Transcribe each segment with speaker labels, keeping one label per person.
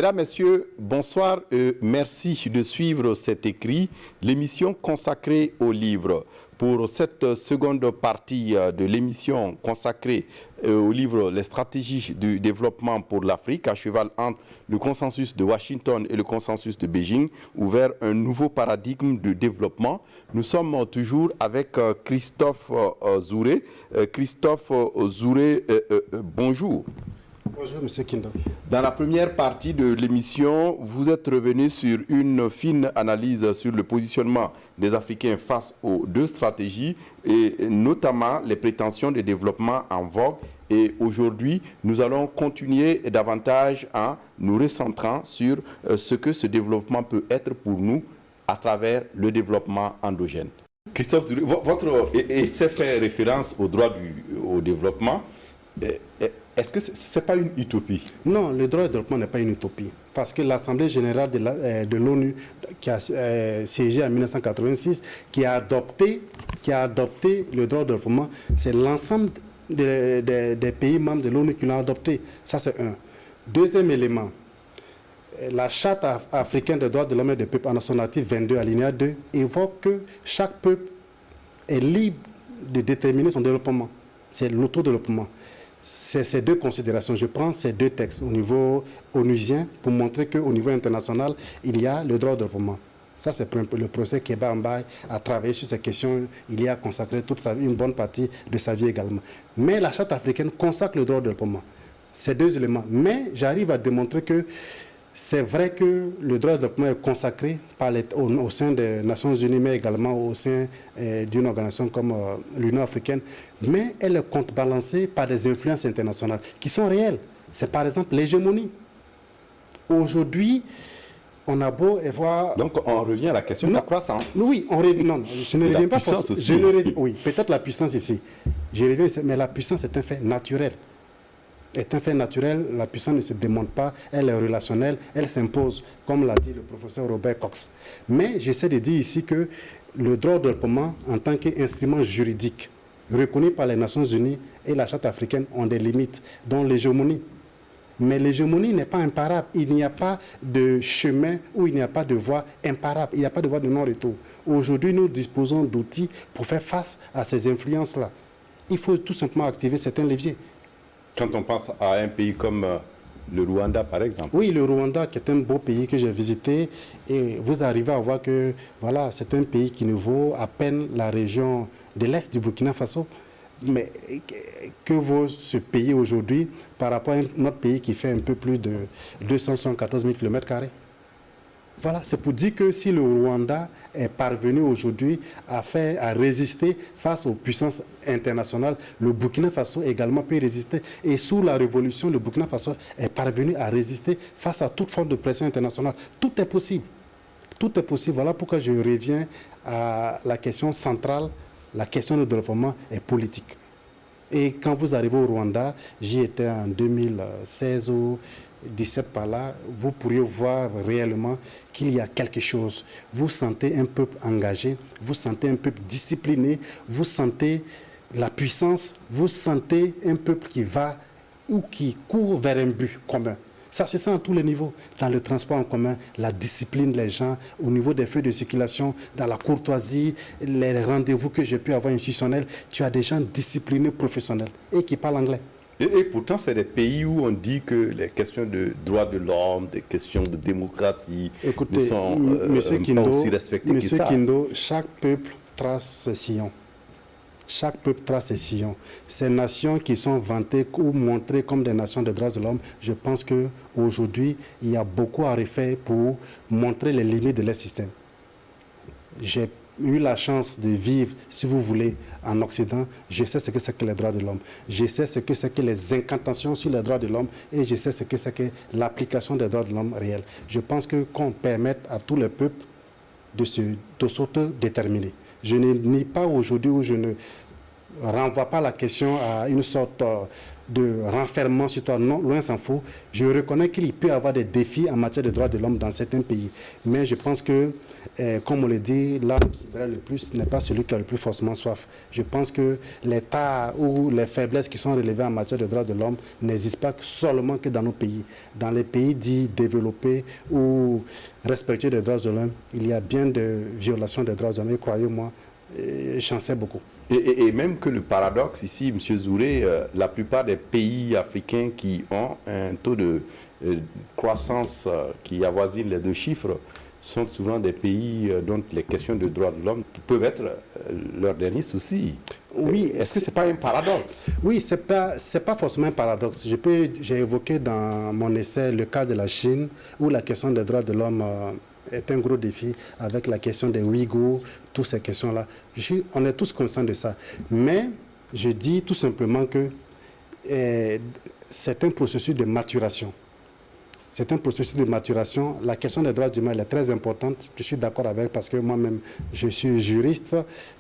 Speaker 1: Mesdames, Messieurs, bonsoir et merci de suivre cet écrit, l'émission consacrée au livre. Pour cette seconde partie de l'émission consacrée au livre « Les stratégies du développement pour l'Afrique » à cheval entre le consensus de Washington et le consensus de Beijing, ouvert un nouveau paradigme de développement. Nous sommes toujours avec Christophe Zouré. Christophe Zouré, bonjour.
Speaker 2: Bonjour, M. Kindo.
Speaker 1: Dans la première partie de l'émission, vous êtes revenu sur une fine analyse sur le positionnement des Africains face aux deux stratégies et notamment les prétentions de développement en vogue. Et aujourd'hui, nous allons continuer davantage en nous recentrant sur ce que ce développement peut être pour nous à travers le développement endogène. Christophe, votre essai fait référence au droit au développement. Est-ce que ce n'est pas une utopie?
Speaker 2: Non, le droit au développement n'est pas une utopie. Parce que l'Assemblée générale de l'ONU, qui a siégé en 1986, qui a adopté le droit au développement, c'est l'ensemble des pays membres de l'ONU qui l'ont adopté. Ça, c'est un. Deuxième élément, la Charte africaine des droits de l'homme et des peuples en son article 22, alinéa 2, évoque que chaque peuple est libre de déterminer son développement. C'est l'autodéveloppement. C'est ces deux considérations. Je prends ces deux textes au niveau onusien pour montrer qu'au niveau international, il y a le droit au développement. Ça, c'est le procès Kéba Mbaye a travaillé sur ces questions. Il y a consacré une bonne partie de sa vie également. Mais la Charte africaine consacre le droit au développement. Ces deux éléments. Mais j'arrive à démontrer que c'est vrai que le droit au développement est consacré au sein des Nations Unies, mais également au sein d'une organisation comme l'Union africaine, mais elle est contrebalancée par des influences internationales qui sont réelles. C'est par exemple l'hégémonie. Aujourd'hui, on a beau voir...
Speaker 1: Donc on revient à la question de la croissance.
Speaker 2: Oui, on revient. Non, je ne reviens pas. Oui, peut-être la puissance ici. Je reviens, mais la puissance est un fait naturel. Est un fait naturel, la puissance ne se démonte pas, elle est relationnelle, elle s'impose, comme l'a dit le professeur Robert Cox. Mais j'essaie de dire ici que le droit au développement, en tant qu'instrument juridique, reconnu par les Nations Unies et la Charte africaine, ont des limites, dont l'hégémonie. Mais l'hégémonie n'est pas imparable. Il n'y a pas de chemin où il n'y a pas de voie imparable. Il n'y a pas de voie de non-retour. Aujourd'hui, nous disposons d'outils pour faire face à ces influences-là. Il faut tout simplement activer certains leviers.
Speaker 1: Quand on pense à un pays comme le Rwanda, par exemple.
Speaker 2: Oui, le Rwanda, qui est un beau pays que j'ai visité, et vous arrivez à voir que voilà, c'est un pays qui ne vaut à peine la région de l'Est du Burkina Faso. Mais que vaut ce pays aujourd'hui par rapport à notre pays qui fait un peu plus de 274 000 km²? Voilà, c'est pour dire que si le Rwanda est parvenu aujourd'hui à résister face aux puissances internationales, le Burkina Faso également peut résister. Et sous la révolution, le Burkina Faso est parvenu à résister face à toute forme de pression internationale. Tout est possible. Tout est possible. Voilà pourquoi je reviens à la question centrale. La question du développement est politique. Et quand vous arrivez au Rwanda, j'y étais en 2016 ou 2017 par là, vous pourriez voir réellement qu'il y a quelque chose. Vous sentez un peuple engagé, vous sentez un peuple discipliné, vous sentez la puissance, vous sentez un peuple qui va ou qui court vers un but commun. Ça se sent à tous les niveaux, dans le transport en commun, la discipline des gens, au niveau des feux de circulation, dans la courtoisie, les rendez-vous que j'ai pu avoir institutionnels. Tu as des gens disciplinés, professionnels et qui parlent anglais.
Speaker 1: Et pourtant, c'est des pays où on dit que les questions de droits de l'homme, des questions de démocratie ne sont pas aussi respectées que ça.
Speaker 2: Monsieur Kindo, chaque peuple trace ses sillons. Chaque peuple trace ses sillons. Ces nations qui sont vantées ou montrées comme des nations de droits de l'homme, je pense qu'aujourd'hui, il y a beaucoup à refaire pour montrer les limites de leur système. J'ai eu la chance de vivre, si vous voulez, en Occident. Je sais ce que c'est que les droits de l'homme. Je sais ce que c'est que les incantations sur les droits de l'homme et je sais ce que c'est que l'application des droits de l'homme réels. Je pense qu'on permette à tous les peuples de s'autodéterminer. Je ne nie pas aujourd'hui ou je ne renvoie pas la question à une sorte de renfermement sur toi. Non, loin s'en faut. Je reconnais qu'il peut y avoir des défis en matière de droits de l'homme dans certains pays. Mais je pense que, comme on le dit, l'arme qui brûle le plus n'est pas celui qui a le plus forcément soif. Je pense que l'état ou les faiblesses qui sont relevées en matière de droits de l'homme n'existent pas seulement que dans nos pays. Dans les pays dits développés ou respectueux des droits de l'homme, il y a bien de violations des droits de l'homme. Et croyez-moi, j'en sais beaucoup.
Speaker 1: Et même que le paradoxe ici, M. Zouré, la plupart des pays africains qui ont un taux de croissance qui avoisine les 2 chiffres sont souvent des pays dont les questions de droits de l'homme peuvent être leur dernier souci.
Speaker 2: Oui,
Speaker 1: est-ce que ce n'est pas un paradoxe?
Speaker 2: Oui, ce n'est pas forcément un paradoxe. J'ai évoqué dans mon essai le cas de la Chine, où la question des droits de l'homme est un gros défi avec la question des Ouïghours, toutes ces questions-là. On est tous conscients de ça. Mais je dis tout simplement que c'est un processus de maturation. C'est un processus de maturation. La question des droits humains elle est très importante. Je suis d'accord avec parce que moi-même, je suis juriste.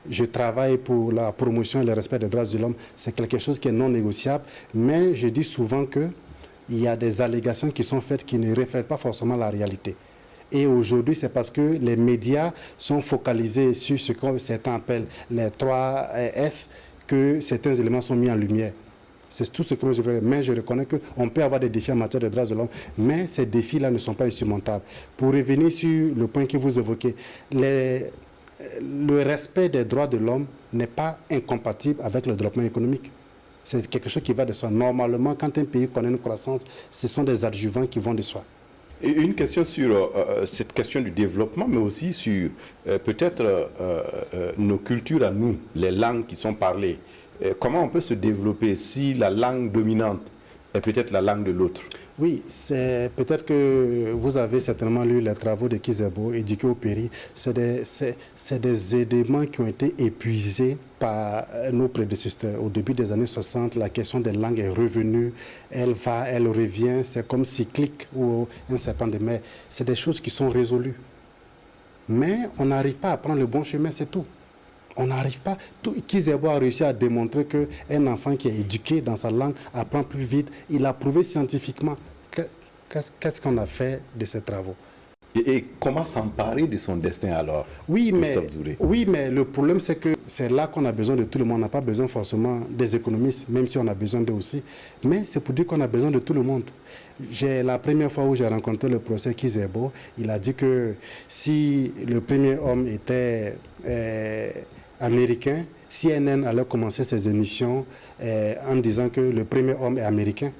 Speaker 2: Je travaille pour la promotion et le respect des droits de l'homme. C'est quelque chose qui est non négociable. Mais je dis souvent qu'il y a des allégations qui sont faites qui ne reflètent pas forcément la réalité. Et aujourd'hui, c'est parce que les médias sont focalisés sur ce que certains appellent les 3 S que certains éléments sont mis en lumière. C'est tout ce que je veux dire. Mais je reconnais qu'on peut avoir des défis en matière de droits de l'homme, mais ces défis-là ne sont pas insurmontables. Pour revenir sur le point que vous évoquez, le respect des droits de l'homme n'est pas incompatible avec le développement économique. C'est quelque chose qui va de soi. Normalement, quand un pays connaît une croissance, ce sont des adjuvants qui vont de soi.
Speaker 1: Et une question sur cette question du développement, mais aussi sur peut-être nos cultures à nous, les langues qui sont parlées. Comment on peut se développer si la langue dominante est peut-être la langue de l'autre?
Speaker 2: Oui, c'est peut-être que vous avez certainement lu les travaux de Kizerbo, éduqués au Péri. C'est des éléments qui ont été épuisés par nos prédécesseurs. Au début des années 60, la question des langues est revenue. Elle va, elle revient. C'est comme cyclique ou un serpent de mer. C'est des choses qui sont résolues. Mais on n'arrive pas à prendre le bon chemin, c'est tout. On n'arrive pas. Kizerbo a réussi à démontrer qu'un enfant qui est éduqué dans sa langue apprend plus vite. Il a prouvé scientifiquement. Qu'est-ce qu'on a fait de ces travaux?
Speaker 1: Et comment s'emparer de son destin alors,
Speaker 2: Christophe Zouré? Oui, mais le problème, c'est que c'est là qu'on a besoin de tout le monde. On n'a pas besoin forcément des économistes, même si on a besoin d'eux aussi. Mais c'est pour dire qu'on a besoin de tout le monde. La première fois où j'ai rencontré le professeur Kizerbo, il a dit que si le premier homme était américain, CNN allait commencer ses émissions en disant que le premier homme est américain.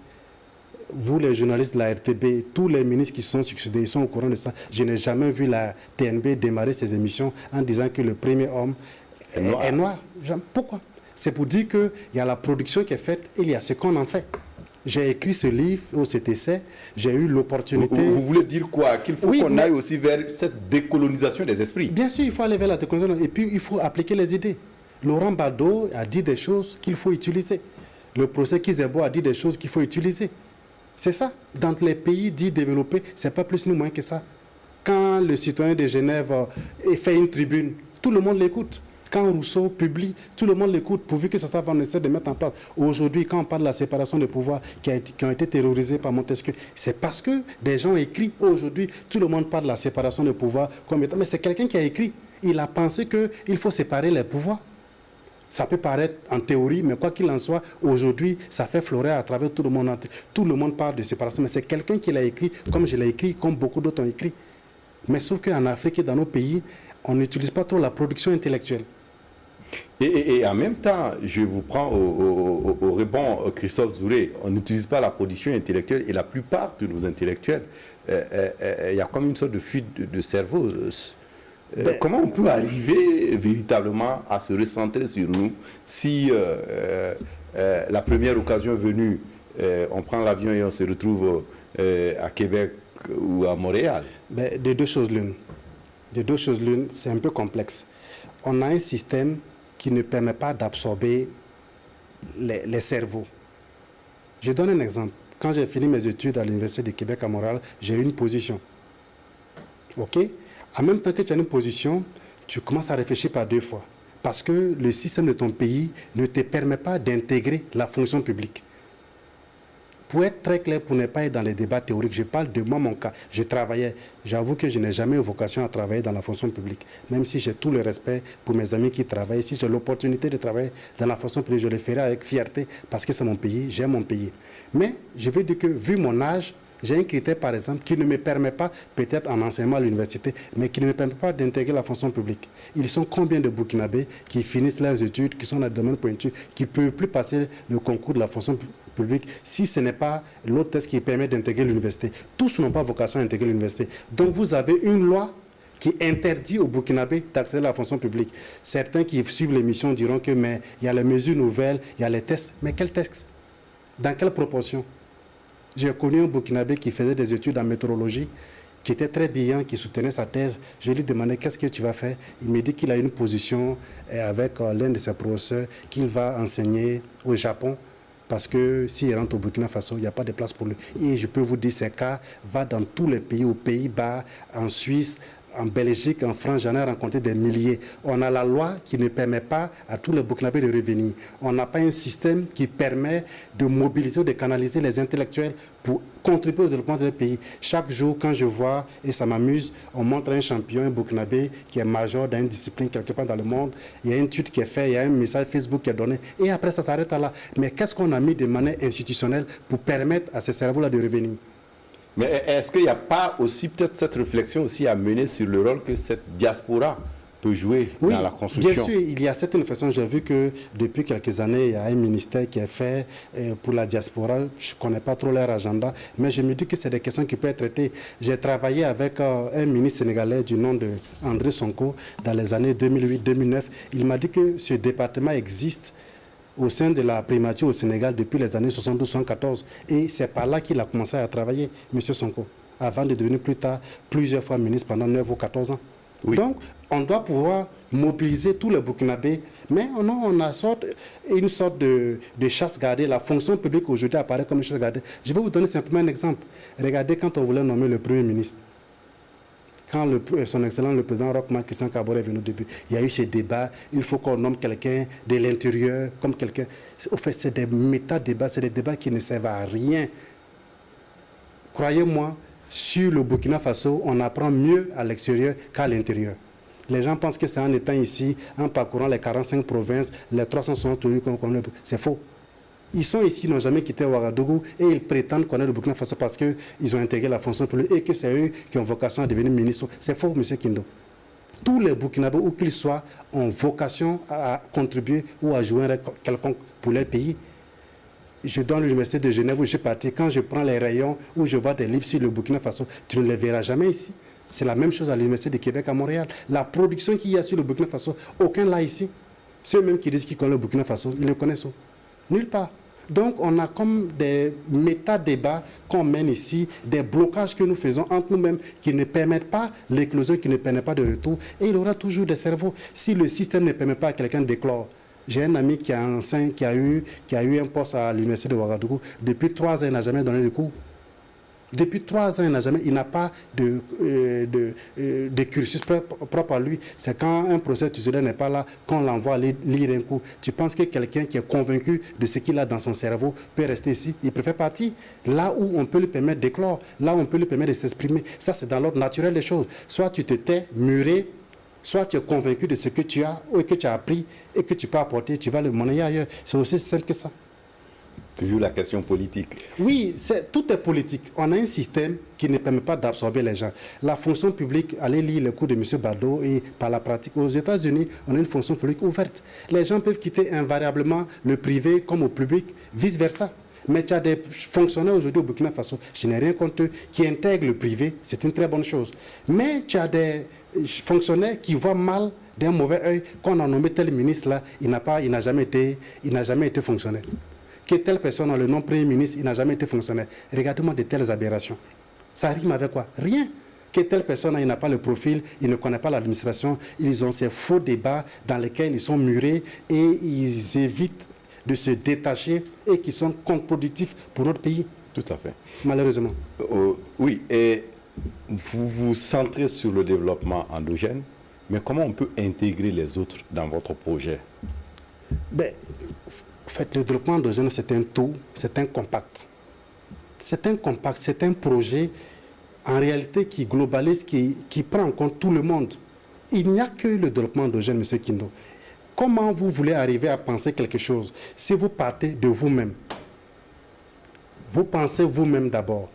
Speaker 2: Vous, les journalistes de la RTB, tous les ministres qui sont succédés, ils sont au courant de ça. Je n'ai jamais vu la TNB démarrer ses émissions en disant que le premier homme est noir. Pourquoi? C'est pour dire qu'il y a la production qui est faite et il y a ce qu'on en fait. J'ai écrit ce livre ou cet essai, j'ai eu l'opportunité...
Speaker 1: Vous voulez dire quoi? Qu'il faut qu'on aille aussi vers cette décolonisation des esprits?
Speaker 2: Bien sûr, il faut aller vers la décolonisation et puis il faut appliquer les idées. Laurent Gbagbo a dit des choses qu'il faut utiliser. Le professeur Kizerbo a dit des choses qu'il faut utiliser. C'est ça. Dans les pays dits développés, ce n'est pas plus ni moins que ça. Quand le citoyen de Genève fait une tribune, tout le monde l'écoute. Quand Rousseau publie, tout le monde l'écoute, pourvu que ça va, on essaie de mettre en place. Aujourd'hui, quand on parle de la séparation des pouvoirs qui ont été terrorisés par Montesquieu, c'est parce que des gens écrits. Aujourd'hui, tout le monde parle de la séparation des pouvoirs comme étant... Mais c'est quelqu'un qui a écrit. Il a pensé qu'il faut séparer les pouvoirs. Ça peut paraître en théorie, mais quoi qu'il en soit, aujourd'hui, ça fait fleurir à travers tout le monde. Tout le monde parle de séparation, mais c'est quelqu'un qui l'a écrit, comme je l'ai écrit, comme beaucoup d'autres ont écrit. Mais sauf qu'en Afrique et dans nos pays, on n'utilise pas trop la production intellectuelle.
Speaker 1: Et en même temps, je vous prends au rebond, Christophe Zouré, on n'utilise pas la production intellectuelle et la plupart de nos intellectuels, il y a comme une sorte de fuite de cerveau. Comment on peut arriver véritablement à se recentrer sur nous si la première occasion venue, on prend l'avion et on se retrouve à Québec ou à Montréal?
Speaker 2: De deux choses l'une. De deux choses l'une, c'est un peu complexe. On a un système qui ne permet pas d'absorber les cerveaux. Je donne un exemple. Quand j'ai fini mes études à l'Université de Québec à Montréal, j'ai eu une position. OK? En même temps que tu as une position, tu commences à réfléchir par deux fois. Parce que le système de ton pays ne te permet pas d'intégrer la fonction publique. Pour être très clair, pour ne pas être dans les débats théoriques, je parle de moi, mon cas. Je travaillais, j'avoue que je n'ai jamais eu vocation à travailler dans la fonction publique. Même si j'ai tout le respect pour mes amis qui travaillent, si j'ai l'opportunité de travailler dans la fonction publique, je le ferai avec fierté parce que c'est mon pays, j'aime mon pays. Mais je veux dire que, vu mon âge, j'ai un critère, par exemple, qui ne me permet pas, peut-être en enseignement à l'université, mais qui ne me permet pas d'intégrer la fonction publique. Ils sont combien de Burkinabés qui finissent leurs études, qui sont dans le domaine pointu, qui ne peuvent plus passer le concours de la fonction publique si ce n'est pas l'autre test qui permet d'intégrer l'université. Tous n'ont pas vocation à intégrer l'université. Donc vous avez une loi qui interdit aux Burkinabés d'accéder à la fonction publique. Certains qui suivent l'émission diront que mais il y a les mesures nouvelles, il y a les tests. Mais quels tests? Dans quelle proportion? J'ai connu un Burkinabé qui faisait des études en météorologie, qui était très brillant, qui soutenait sa thèse. Je lui demandais qu'est-ce que tu vas faire. Il me dit qu'il a une position avec l'un de ses professeurs, qu'il va enseigner au Japon, parce que s'il rentre au Burkina Faso, il n'y a pas de place pour lui. Et je peux vous dire, ces cas va dans tous les pays, aux Pays-Bas, en Suisse, en Belgique, en France, j'en ai rencontré des milliers. On a la loi qui ne permet pas à tous les Burkinabés de revenir. On n'a pas un système qui permet de mobiliser ou de canaliser les intellectuels pour contribuer au développement de leur pays. Chaque jour, quand je vois, et ça m'amuse, on montre un champion, un Burkinabé qui est major dans une discipline quelque part dans le monde. Il y a une étude qui est faite, il y a un message Facebook qui est donné. Et après, ça s'arrête là. Mais qu'est-ce qu'on a mis de manière institutionnelle pour permettre à ces cerveaux-là de revenir?
Speaker 1: Mais est-ce qu'il n'y a pas aussi peut-être cette réflexion aussi à mener sur le rôle que cette diaspora peut jouer dans la construction?
Speaker 2: Bien sûr, il y a cette réflexion. J'ai vu que depuis quelques années, il y a un ministère qui est fait pour la diaspora. Je ne connais pas trop leur agenda, mais je me dis que c'est des questions qui peuvent être traitées. J'ai travaillé avec un ministre sénégalais du nom d'André Sonko dans les années 2008-2009. Il m'a dit que ce département existe au sein de la primature au Sénégal depuis les années 72-74. Et c'est par là qu'il a commencé à travailler, M. Sonko, avant de devenir plus tard plusieurs fois ministre pendant 9 ou 14 ans. Oui. Donc, on doit pouvoir mobiliser tous les Burkinabés, mais on a une sorte de chasse gardée. La fonction publique aujourd'hui apparaît comme une chasse gardée. Je vais vous donner simplement un exemple. Regardez quand on voulait nommer le Premier ministre. Quand son Excellence, le président Roch Marc Christian Kaboré est venu au début, il y a eu ces débats, il faut qu'on nomme quelqu'un de l'intérieur, comme quelqu'un... Au fait, c'est des méta-débats, c'est des débats qui ne servent à rien. Croyez-moi, sur le Burkina Faso, on apprend mieux à l'extérieur qu'à l'intérieur. Les gens pensent que c'est en étant ici, en parcourant les 45 provinces, les 360 tenus qu'on connaît. C'est faux. Ils sont ici, ils n'ont jamais quitté Ouagadougou et ils prétendent connaître le Burkina Faso parce qu'ils ont intégré la fonction publique et que c'est eux qui ont vocation à devenir ministres. C'est faux, M. Kindo. Tous les Burkinabés, où qu'ils soient, ont vocation à contribuer ou à jouer un rôle quelconque pour leur pays. Je donne l'université de Genève où je suis parti. Quand je prends les rayons où je vois des livres sur le Burkina Faso, tu ne les verras jamais ici. C'est la même chose à l'université de Québec à Montréal. La production qu'il y a sur le Burkina Faso, aucun là ici. Ceux-mêmes qui disent qu'ils connaissent le Burkina Faso, ils le connaissent où? Nulle part. Donc, on a comme des méta-débats qu'on mène ici, des blocages que nous faisons entre nous-mêmes qui ne permettent pas l'éclosion, qui ne permettent pas de retour. Et il y aura toujours des cerveaux. Si le système ne permet pas à quelqu'un d'éclore, j'ai un ami qui a eu un poste à l'université de Ouagadougou. Depuis 3 ans, il n'a jamais donné de cours. Depuis 3 ans, il n'a pas de cursus propre à lui. C'est quand un professeur titulaire n'est pas là qu'on l'envoie aller lire un cours. Tu penses que quelqu'un qui est convaincu de ce qu'il a dans son cerveau peut rester ici? Il préfère partir là où on peut lui permettre d'éclore, là où on peut lui permettre de s'exprimer. Ça, c'est dans l'ordre naturel des choses. Soit tu te tais, muré, soit tu es convaincu de ce que tu as ou que tu as appris et que tu peux apporter, tu vas le monnayer ailleurs. C'est aussi simple que ça.
Speaker 1: Toujours la question politique.
Speaker 2: Oui, tout est politique. On a un système qui ne permet pas d'absorber les gens. La fonction publique, allez lire le cours de M. Bado et par la pratique. Aux États-Unis, on a une fonction publique ouverte. Les gens peuvent quitter invariablement le privé comme au public, vice-versa. Mais tu as des fonctionnaires aujourd'hui au Burkina Faso, je n'ai rien contre eux, qui intègrent le privé, c'est une très bonne chose. Mais tu as des fonctionnaires qui voient mal d'un mauvais œil qu'on a nommé tel ministre là, il n'a jamais été fonctionnaire. Que telle personne a le nom Premier ministre, il n'a jamais été fonctionnaire. Regardez-moi de telles aberrations. Ça rime avec quoi? Rien. Que telle personne il n'a pas le profil, il ne connaît pas l'administration, ils ont ces faux débats dans lesquels ils sont murés et ils évitent de se détacher et qui sont contre-productifs pour notre pays.
Speaker 1: Tout à fait.
Speaker 2: Malheureusement.
Speaker 1: Oui, et vous vous centrez sur le développement endogène, Mais comment on peut intégrer les autres dans votre projet?
Speaker 2: Ben, en fait, le développement endogène, c'est un tout, c'est un compact. C'est un compact, c'est un projet en réalité qui globalise, qui prend en compte tout le monde. Il n'y a que le développement endogène, M. Kindo. Comment vous voulez arriver à penser quelque chose si vous partez de vous-même? Vous pensez vous-même d'abord.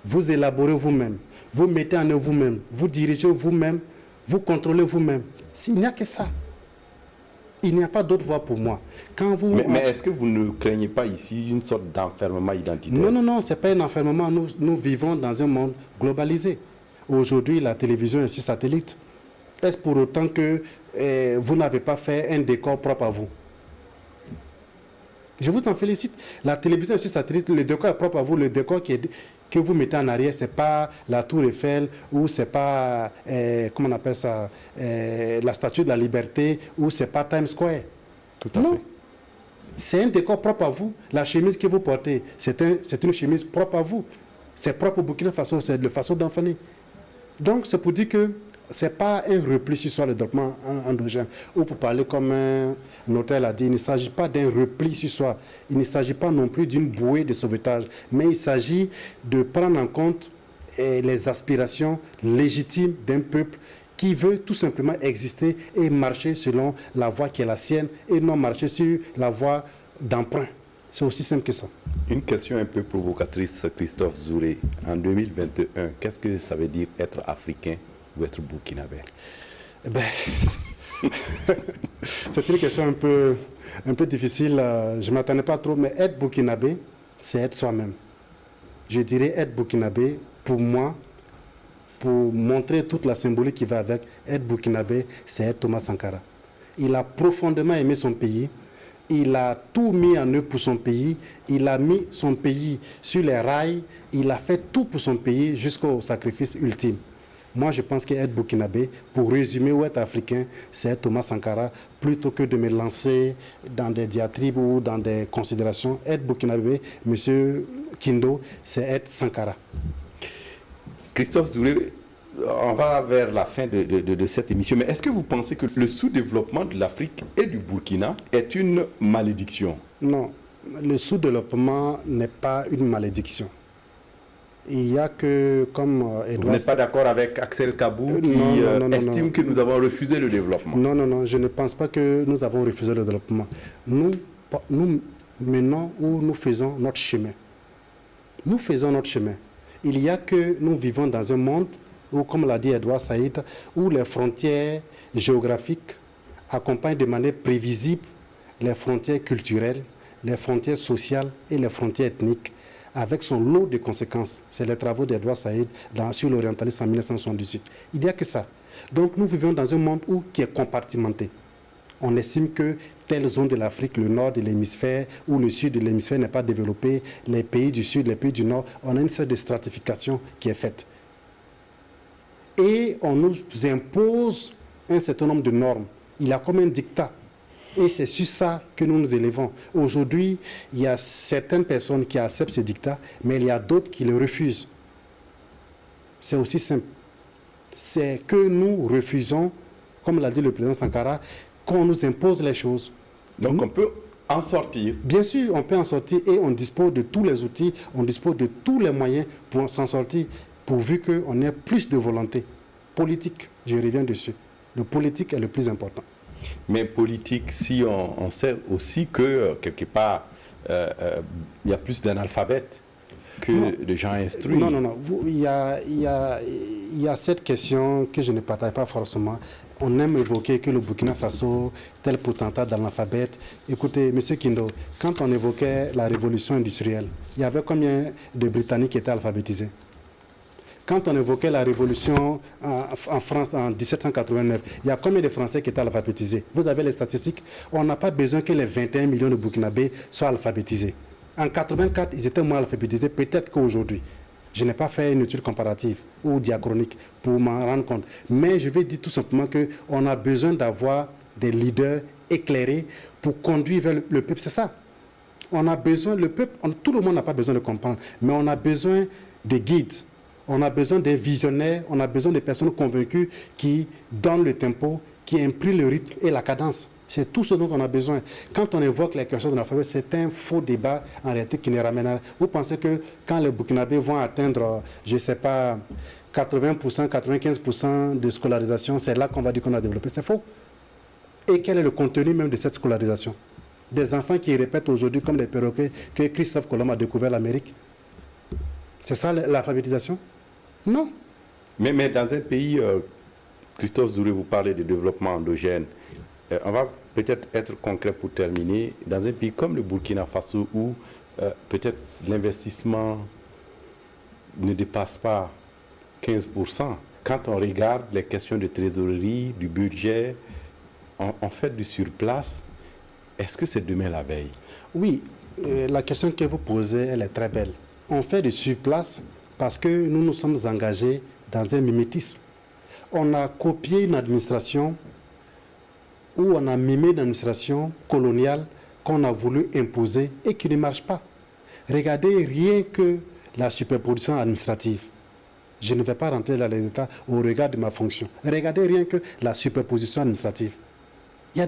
Speaker 2: Vous élaborez vous-même. Vous mettez en œuvre vous-même. Vous dirigez vous-même. Vous contrôlez vous-même. Il n'y a que ça. Il n'y a pas d'autre voie pour moi.
Speaker 1: Mais est-ce que vous ne craignez pas ici une sorte d'enfermement identitaire?
Speaker 2: Non, non, non, ce n'est pas un enfermement. Nous vivons dans un monde globalisé. Aujourd'hui, la télévision est sur satellite. Est-ce pour autant que vous n'avez pas fait un décor propre à vous? Je vous en félicite. La télévision est sur satellite, le décor est propre à vous. Le décor que vous mettez en arrière, ce n'est pas la Tour Eiffel ou ce n'est pas, comment on appelle ça, la Statue de la Liberté ou ce n'est pas Times Square.
Speaker 1: Tout à fait.
Speaker 2: C'est un décor propre à vous. La chemise que vous portez, c'est une chemise propre à vous. C'est propre au Burkina Faso, c'est de façon d'enfanner. Donc, c'est pour dire que ce n'est pas un repli sur soi, le développement endogène. Ou pour parler comme un notaire l'a dit, il ne s'agit pas d'un repli sur soi. Il ne s'agit pas non plus d'une bouée de sauvetage. Mais il s'agit de prendre en compte les aspirations légitimes d'un peuple qui veut tout simplement exister et marcher selon la voie qui est la sienne et non marcher sur la voie d'emprunt. C'est aussi simple que ça.
Speaker 1: Une question un peu provocatrice, Christophe Zouré. En 2021, qu'est-ce que ça veut dire être africain ou être burkinabé?
Speaker 2: C'est une question un peu difficile. Je ne m'attendais pas trop, mais être burkinabé, c'est être soi-même. Je dirais être burkinabé, pour moi, pour montrer toute la symbolique qui va avec, être burkinabé, c'est être Thomas Sankara. Il a profondément aimé son pays. Il a tout mis en œuvre pour son pays. Il a mis son pays sur les rails. Il a fait tout pour son pays jusqu'au sacrifice ultime. Moi, je pense qu'être burkinabé, pour résumer, ou être africain, c'est être Thomas Sankara, plutôt que de me lancer dans des diatribes ou dans des considérations. Être burkinabé, M. Kindo, c'est être Sankara.
Speaker 1: Christophe Zouré, on va vers la fin de cette émission, mais est-ce que vous pensez que le sous-développement de l'Afrique et du Burkina est une malédiction?
Speaker 2: Non, le sous-développement n'est pas une malédiction. Il y a que, comme Edouard...
Speaker 1: Vous n'êtes pas d'accord avec Axel Kabou qui estime que nous avons refusé le développement?
Speaker 2: Non, non, non, je ne pense pas que nous avons refusé le développement. Nous menons ou nous faisons notre chemin. Nous faisons notre chemin. Il y a que nous vivons dans un monde où, comme l'a dit Edouard Saïd, où les frontières géographiques accompagnent de manière prévisible les frontières culturelles, les frontières sociales et les frontières ethniques, avec son lot de conséquences. C'est les travaux d'Edouard Saïd sur l'orientalisme en 1978. Il n'y a que ça. Donc nous vivons dans un monde qui est compartimenté. On estime que telle zone de l'Afrique, le nord de l'hémisphère ou le sud de l'hémisphère n'est pas développé, les pays du sud, les pays du nord, on a une sorte de stratification qui est faite. Et on nous impose un certain nombre de normes. Il y a comme un dictat. Et c'est sur ça que nous nous élevons. Aujourd'hui, il y a certaines personnes qui acceptent ce dictat, mais il y a d'autres qui le refusent. C'est aussi simple. C'est que nous refusons, comme l'a dit le président Sankara, qu'on nous impose les choses.
Speaker 1: Donc on peut en sortir?
Speaker 2: Bien sûr, on peut en sortir et on dispose de tous les outils, on dispose de tous les moyens pour s'en sortir, pourvu qu'on ait plus de volonté politique. Je reviens dessus. Le politique est le plus important.
Speaker 1: Mais politique, si on sait aussi que, quelque part, il y a plus d'analphabètes que de gens instruits.
Speaker 2: Non, non, non. Il y a cette question que je ne partage pas forcément. On aime évoquer que le Burkina Faso, tel potentat d'analphabète. Écoutez, M. Kindo, quand on évoquait la révolution industrielle, il y avait combien de Britanniques qui étaient alphabétisés? Quand on évoquait la révolution en France en 1789, il y a combien de Français qui étaient alphabétisés? Vous avez les statistiques. On n'a pas besoin que les 21 millions de Burkinabés soient alphabétisés. En 84, ils étaient moins alphabétisés, peut-être qu'aujourd'hui. Je n'ai pas fait une étude comparative ou diachronique pour m'en rendre compte. Mais je vais dire tout simplement qu'on a besoin d'avoir des leaders éclairés pour conduire vers le peuple. C'est ça. On a besoin, le peuple, tout le monde n'a pas besoin de comprendre, mais on a besoin de guides. On a besoin des visionnaires, on a besoin de personnes convaincues qui donnent le tempo, qui impriment le rythme et la cadence. C'est tout ce dont on a besoin. Quand on évoque les questions de l'alphabet, c'est un faux débat en réalité qui ne ramène à rien. Vous pensez que quand les Burkinabés vont atteindre, je ne sais pas, 80%, 95% de scolarisation, c'est là qu'on va dire qu'on a développé. C'est faux. Et quel est le contenu même de cette scolarisation? Des enfants qui répètent aujourd'hui comme des perroquets que Christophe Colomb a découvert l'Amérique. C'est ça l'alphabétisation? Non.
Speaker 1: Mais dans un pays, Christophe Zouré, vous parlez de développement endogène. On va peut-être être concret pour terminer. Dans un pays comme le Burkina Faso, où peut-être l'investissement ne dépasse pas 15%, quand on regarde les questions de trésorerie, du budget, on fait du surplace. Est-ce que c'est demain la veille?
Speaker 2: Oui, la question que vous posez, elle est très belle. On fait du surplace parce que nous nous sommes engagés dans un mimétisme. On a copié une administration où on a mimé une administration coloniale qu'on a voulu imposer et qui ne marche pas. Regardez rien que la superposition administrative. Je ne vais pas rentrer dans les détails au regard de ma fonction. Regardez rien que la superposition administrative. Il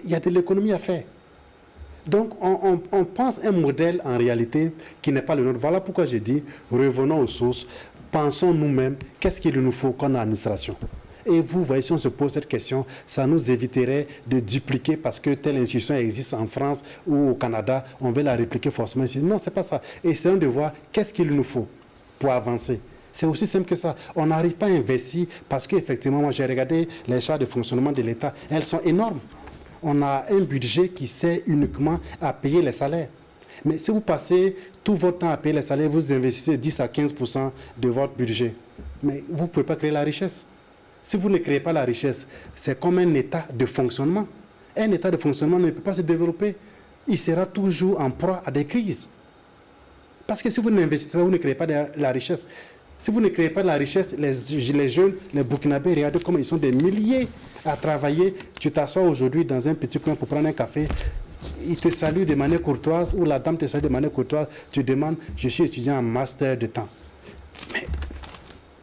Speaker 2: y a de l'économie à faire. Donc, on pense un modèle en réalité qui n'est pas le nôtre. Voilà pourquoi j'ai dit, revenons aux sources, pensons nous-mêmes, qu'est-ce qu'il nous faut comme administration. Et vous voyez, si on se pose cette question, ça nous éviterait de dupliquer parce que telle institution existe en France ou au Canada, on veut la répliquer forcément ici. Non, ce n'est pas ça. Essayons de voir qu'est-ce qu'il nous faut pour avancer. C'est aussi simple que ça. On n'arrive pas à investir parce qu'effectivement, moi j'ai regardé les charges de fonctionnement de l'État, elles sont énormes. On a un budget qui sert uniquement à payer les salaires. Mais si vous passez tout votre temps à payer les salaires, vous investissez 10 à 15% de votre budget. Mais vous ne pouvez pas créer la richesse. Si vous ne créez pas la richesse, c'est comme un état de fonctionnement. Un état de fonctionnement ne peut pas se développer. Il sera toujours en proie à des crises. Parce que si vous n'investissez pas, vous ne créez pas de la richesse. Si vous ne créez pas de la richesse, les jeunes, les Burkinabés, regardez comment ils sont des milliers à travailler. Tu t'assois aujourd'hui dans un petit coin pour prendre un café. Ils te saluent de manière courtoise ou la dame te salue de manière courtoise. Tu demandes, je suis étudiant en master de temps. Mais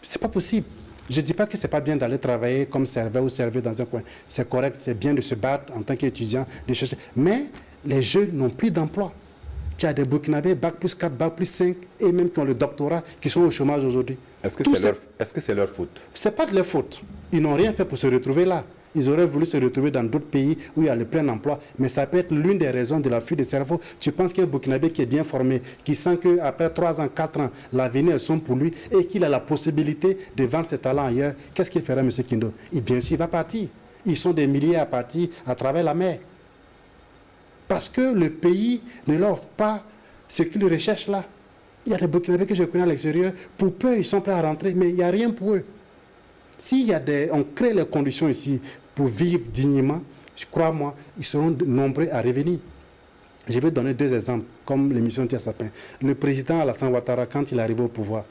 Speaker 2: ce n'est pas possible. Je ne dis pas que ce n'est pas bien d'aller travailler comme serveur ou serveuse dans un coin. C'est correct, c'est bien de se battre en tant qu'étudiant, de chercher. Mais les jeunes n'ont plus d'emploi. Il y a des Burkinabés, bac plus 4, bac plus 5, et même qui ont le doctorat, qui sont au chômage aujourd'hui.
Speaker 1: Est-ce que c'est leur faute?
Speaker 2: Ce n'est pas de leur faute. Ils n'ont rien fait pour se retrouver là. Ils auraient voulu se retrouver dans d'autres pays où il y a le plein emploi. Mais ça peut être l'une des raisons de la fuite des cerveaux. Tu penses qu'un Burkinabé qui est bien formé, qui sent qu'après 3 ans, 4 ans, l'avenir est sombre pour lui et qu'il a la possibilité de vendre ses talents ailleurs, qu'est-ce qu'il fera, M. Kindo? Bien sûr, il va partir. Ils sont des milliers à partir à travers la mer. Parce que le pays ne leur offre pas ce qu'ils recherchent là. Il y a des Burkinabés que je connais à l'extérieur, pour peu, ils sont prêts à rentrer, mais il n'y a rien pour eux. On crée les conditions ici pour vivre dignement, je crois-moi, ils seront nombreux à revenir. Je vais donner 2 exemples, comme l'émission Tia Sapin. Le président Alassane Ouattara, quand il est arrivé au pouvoir,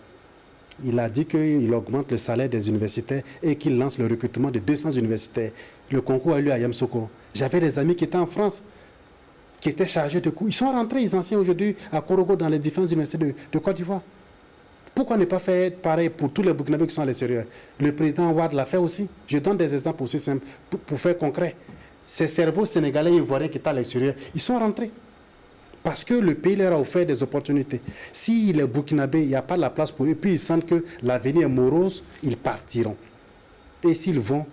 Speaker 2: il a dit qu'il augmente le salaire des universitaires et qu'il lance le recrutement de 200 universitaires. Le concours a eu lieu à Yamoussoukro. J'avais des amis qui étaient en France, qui étaient chargés de cours. Ils sont rentrés, ils enseignent aujourd'hui à Korogo dans les différentes universités de Côte d'Ivoire. Pourquoi ne pas faire pareil pour tous les Burkinabés qui sont à l'extérieur? Le président Ouad l'a fait aussi. Je donne des exemples aussi simples pour faire concret. Ces cerveaux sénégalais et ivoiriens qui étaient à l'extérieur, ils sont rentrés. Parce que le pays leur a offert des opportunités. Si les Burkinabés, il n'y a pas de la place pour eux, puis ils sentent que l'avenir est morose, ils partiront. Et s'ils vont,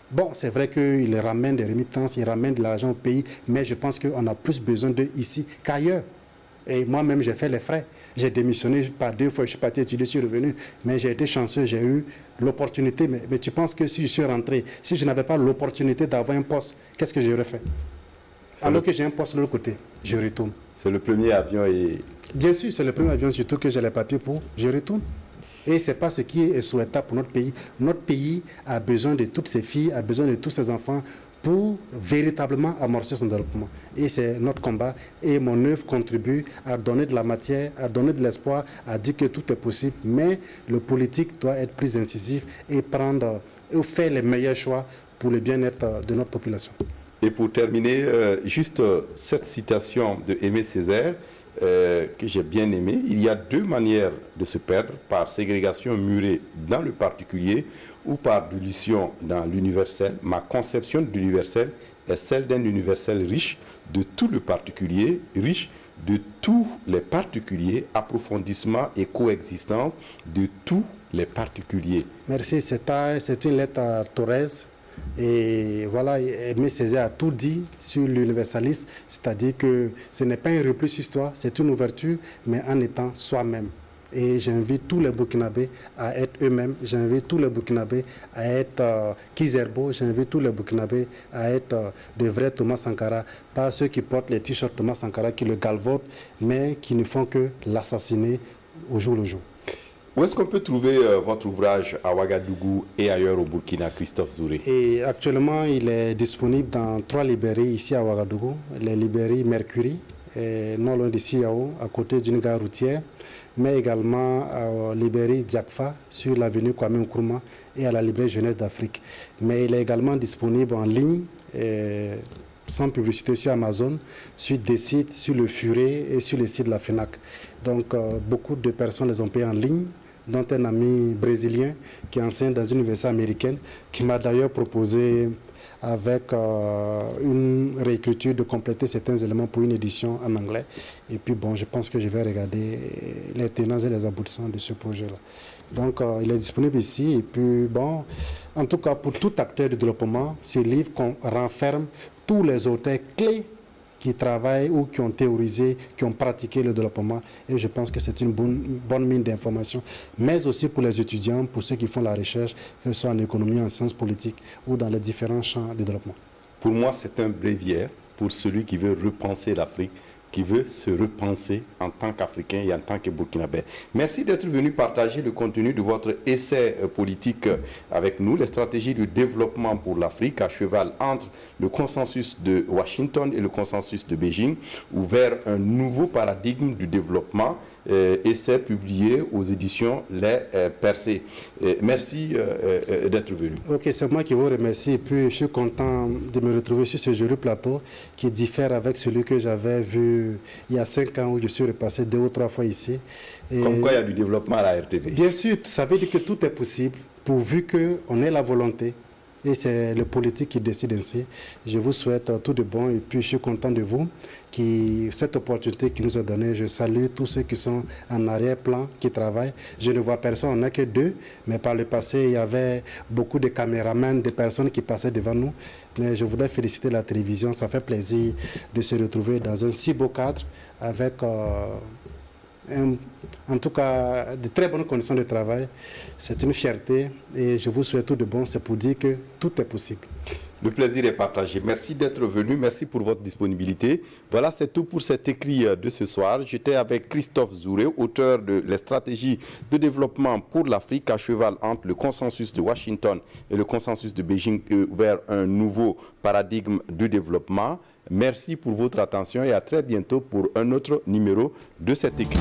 Speaker 2: bon, c'est vrai qu'ils ramènent des remittances, ils ramènent de l'argent au pays, mais je pense qu'on a plus besoin d'eux ici qu'ailleurs. Et moi-même, j'ai fait les frais. J'ai démissionné par 2 fois, je suis parti étudier, je suis revenu, mais j'ai été chanceux, j'ai eu l'opportunité. Mais tu penses que si je suis rentré, si je n'avais pas l'opportunité d'avoir un poste, qu'est-ce que j'aurais fait? Alors que j'ai un poste de l'autre côté, je retourne.
Speaker 1: C'est le premier avion et...
Speaker 2: Bien sûr, c'est le premier avion, surtout que j'ai les papiers pour, je retourne. Et ce n'est pas ce qui est souhaitable pour notre pays. Notre pays a besoin de toutes ces filles, a besoin de tous ces enfants pour véritablement amorcer son développement. Et c'est notre combat. Et mon œuvre contribue à donner de la matière, à donner de l'espoir, à dire que tout est possible. Mais le politique doit être plus incisif et faire les meilleurs choix pour le bien-être de notre population.
Speaker 1: Et pour terminer, juste cette citation de Aimé Césaire, que j'ai bien aimé. Il y a deux manières de se perdre, par ségrégation murée dans le particulier ou par dilution dans l'universel. Ma conception de l'universel est celle d'un universel riche de tout le particulier, riche de tous les particuliers, approfondissement et coexistence de tous les particuliers.
Speaker 2: Merci, c'est une lettre à Thorez. Et voilà, Aimé Césaire a tout dit sur l'universalisme, c'est-à-dire que ce n'est pas un repli sur histoire, c'est une ouverture, mais en étant soi-même. Et j'invite tous les Burkinabés à être eux-mêmes, j'invite tous les Burkinabés à être Kizerbo, j'invite tous les Burkinabés à être de vrais Thomas Sankara, pas ceux qui portent les t-shirts Thomas Sankara, qui le galvaudent, mais qui ne font que l'assassiner au jour le jour.
Speaker 1: Où est-ce qu'on peut trouver votre ouvrage à Ouagadougou et ailleurs au Burkina, Christophe Zouré?
Speaker 2: Et actuellement, il est disponible dans 3 librairies ici à Ouagadougou. Les librairies Mercury, non loin de Siao, à côté d'une gare routière, mais également à la librairie Diakfa sur l'avenue Kwame Nkrumah et à la librairie Jeunesse d'Afrique. Mais il est également disponible en ligne, sans publicité, sur Amazon, sur des sites, sur le Furet et sur les sites de la FENAC. Donc, beaucoup de personnes les ont payés en ligne, dont un ami brésilien qui enseigne dans une université américaine, qui m'a d'ailleurs proposé, avec une réécriture, de compléter certains éléments pour une édition en anglais. Et puis, bon, je pense que je vais regarder les tenants et les aboutissants de ce projet-là. Donc, il est disponible ici. Et puis, bon, en tout cas, pour tout acteur de développement, ce livre renferme tous les auteurs clés qui travaillent ou qui ont théorisé, qui ont pratiqué le développement. Et je pense que c'est une bonne mine d'informations, mais aussi pour les étudiants, pour ceux qui font la recherche, que ce soit en économie, en sciences politiques ou dans les différents champs de développement.
Speaker 1: Pour moi, c'est un bréviaire pour celui qui veut repenser l'Afrique, qui veut se repenser en tant qu'Africain et en tant que Burkinabé. Merci d'être venu partager le contenu de votre essai politique avec nous, les stratégies de développement pour l'Afrique à cheval entre le consensus de Washington et le consensus de Beijing, ouvert un nouveau paradigme du développement, essai publié aux éditions Les Percés. Merci d'être venu.
Speaker 2: Ok, c'est moi qui vous remercie et puis je suis content de me retrouver sur ce joli plateau qui diffère avec celui que j'avais vu il y a 5 ans où je suis repassé 2 ou 3 fois ici. Et
Speaker 1: comme quoi il y a du développement à la RTV.
Speaker 2: Bien sûr, ça veut dire que tout est possible pourvu qu'on ait la volonté. Et c'est le politique qui décide ainsi. Je vous souhaite tout de bon et puis je suis content de vous, cette opportunité qui nous a donnée. Je salue tous ceux qui sont en arrière-plan, qui travaillent. Je ne vois personne, on n'a que 2, mais par le passé, il y avait beaucoup de caméramans, de personnes qui passaient devant nous. Mais je voudrais féliciter la télévision, ça fait plaisir de se retrouver dans un si beau cadre avec... en tout cas, de très bonnes conditions de travail. C'est une fierté et je vous souhaite tout de bon. C'est pour dire que tout est possible.
Speaker 1: Le plaisir est partagé. Merci d'être venu. Merci pour votre disponibilité. Voilà, c'est tout pour cet écrit de ce soir. J'étais avec Christophe Zouré, auteur de Les stratégies de développement pour l'Afrique, à cheval entre le consensus de Washington et le consensus de Beijing vers un nouveau paradigme de développement. Merci pour votre attention et à très bientôt pour un autre numéro de cet écrit.